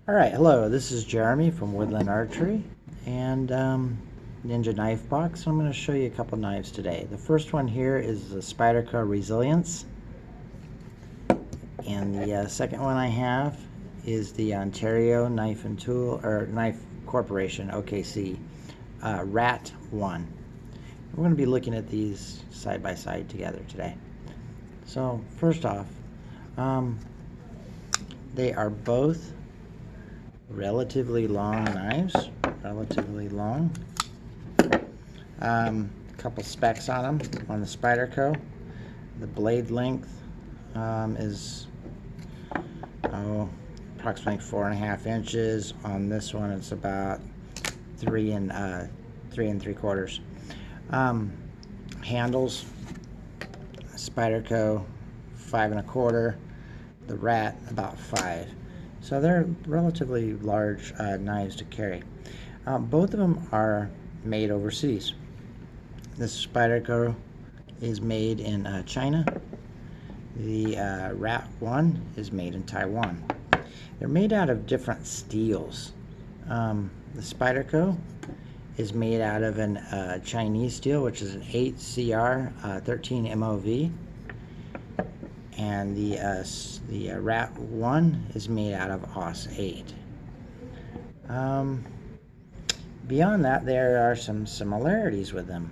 Alright, hello, this is Jeremy from Woodland Archery and Ninja Knife Box. I'm going to show you a couple knives today. The first one here is the Spyderco Resilience, and the second one I have is the Ontario Knife and Tool, or Knife Corporation OKC RAT-1. We're going to be looking at these side by side together today. So first off, they are both relatively long knives, relatively long. A couple specs on them. On the Spyderco, the blade length is approximately 4.5 inches. On this one, it's about 3 3/4. Handles, Spyderco 5.25. The Rat about 5. So they're relatively large knives to carry. Both of them are made overseas. This Spyderco is made in China. The RAT-1 is made in Taiwan. They're made out of different steels. The Spyderco is made out of a Chinese steel, which is an 8CR 13 MOV. And the RAT-1 is made out of AUS 8. Beyond that, there are some similarities with them.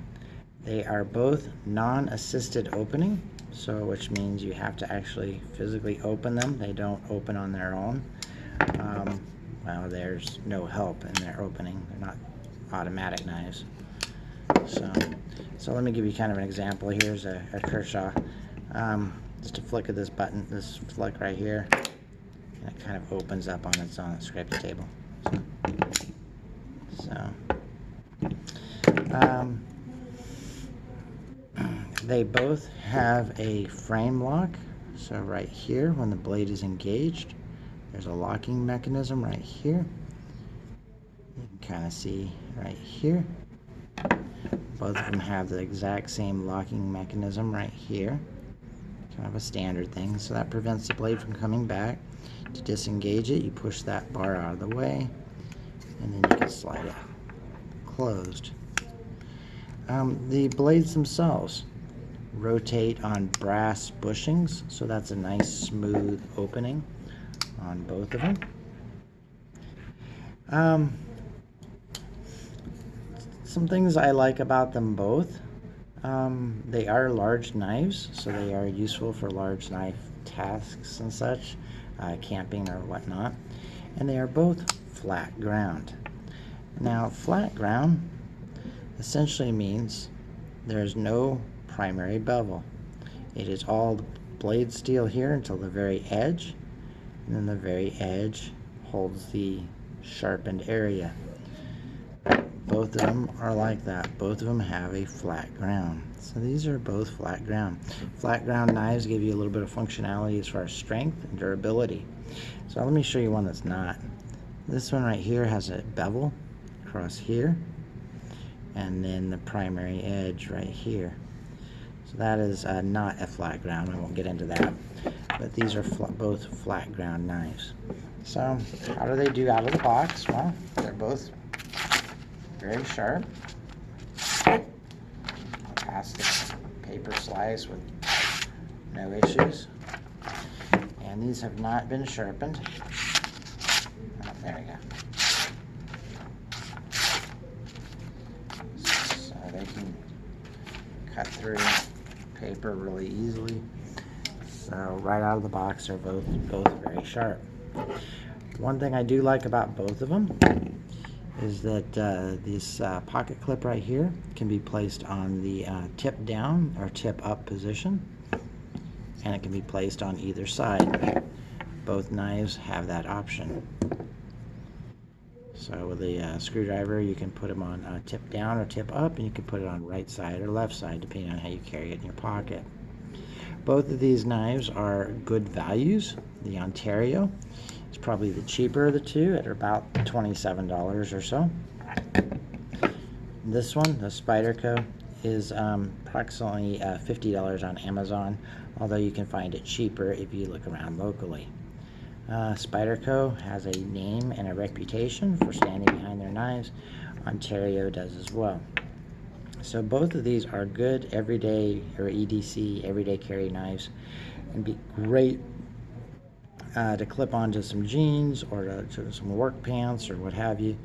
They are both non-assisted opening, which means you have to actually physically open them. They don't open on their own. Well, there's no help in their opening. They're not automatic knives. So let me give you kind of an example. Here's a Kershaw. Just a flick of this button, this flick right here, and it kind of opens up on its own. Scrape the table. They both have a frame lock. So right here, when the blade is engaged, there's a locking mechanism right here. You can kind of see right here. Both of them have the exact same locking mechanism right here. Kind of a standard thing, so that prevents the blade from coming back. To disengage it, you push that bar out of the way, and then you can slide it closed. The blades themselves rotate on brass bushings, so that's a nice smooth opening on both of them. Some things I like about them both. They are large knives, so they are useful for large knife tasks and such, camping or whatnot. And they are both flat ground. Now, flat ground essentially means there's no primary bevel. It is all blade steel here until the very edge, and then the very edge holds the sharpened area. Both of them are like that. Both of them have a flat ground. So these are both flat ground. Flat ground knives give you a little bit of functionality as far as strength and durability. So let me show you one that's not. This one right here has a bevel across here, and then the primary edge right here. So that is not a flat ground. I won't get into that. But these are both flat ground knives. So how do they do out of the box? Well, they're both very sharp. Pass the paper slice with no issues. And these have not been sharpened. Oh, there we go. So they can cut through paper really easily. So right out of the box, they're both very sharp. One thing I do like about both of them is that this pocket clip right here can be placed on the tip down or tip up position, and it can be placed on either side. Both knives have that option. So with a screwdriver, you can put them on tip down or tip up, and you can put it on right side or left side depending on how you carry it in your pocket. Both of these knives are good values. The Ontario is probably the cheaper of the two at about $27 or so. This one, the Spyderco, is approximately $50 on Amazon, although you can find it cheaper if you look around locally. Spyderco has a name and a reputation for standing behind their knives. Ontario does as well. So both of these are good everyday, or EDC, everyday carry knives, and be great to clip onto some jeans or to some work pants or what have you,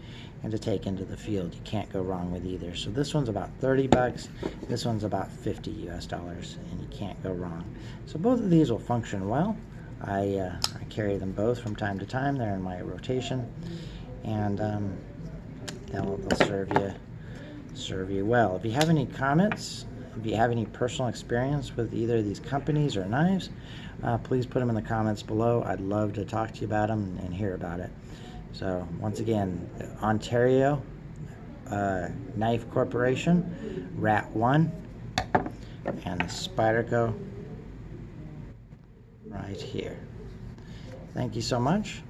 and to take into the field. You can't go wrong with either. So this one's about 30 bucks, this one's about 50 US dollars, and you can't go wrong. So both of these will function well. I carry them both from time to time. They're in my rotation, and they'll serve you well. If you have any comments, if you have any personal experience with either of these companies or knives, please put them in the comments below. I'd love to talk to you about them and hear about it. So once again, Ontario Knife Corporation, RAT-1, and the Spyderco right here. Thank you so much.